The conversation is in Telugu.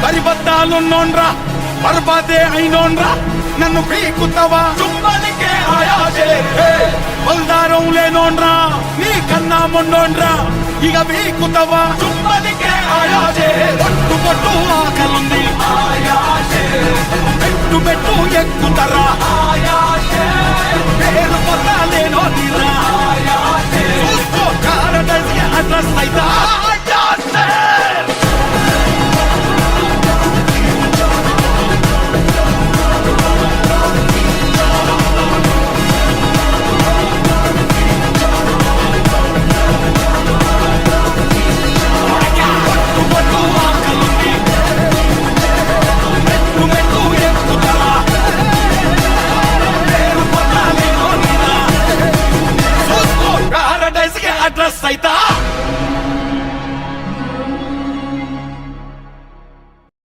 పరిబద్ధాలున్నోండ్రా బర్బాదే అయినోండ్రా నన్ను పీకుతావా చుమ్మనికే ఆయాసే బల్దారం లేనోండ్రా నీ కన్నా మొండోండ్రా ఇక పీకుతావా చుమ్మనికే ఆయాసే పట్టు పట్టు ఆకలుంది ఆయాసే పెట్టు పెట్టు ఎక్కుతరా ఆయాసే పేరు పొందాలేనో తీరా ఆయాసే చూసుకో కారదసి అడ్రస్ అయితా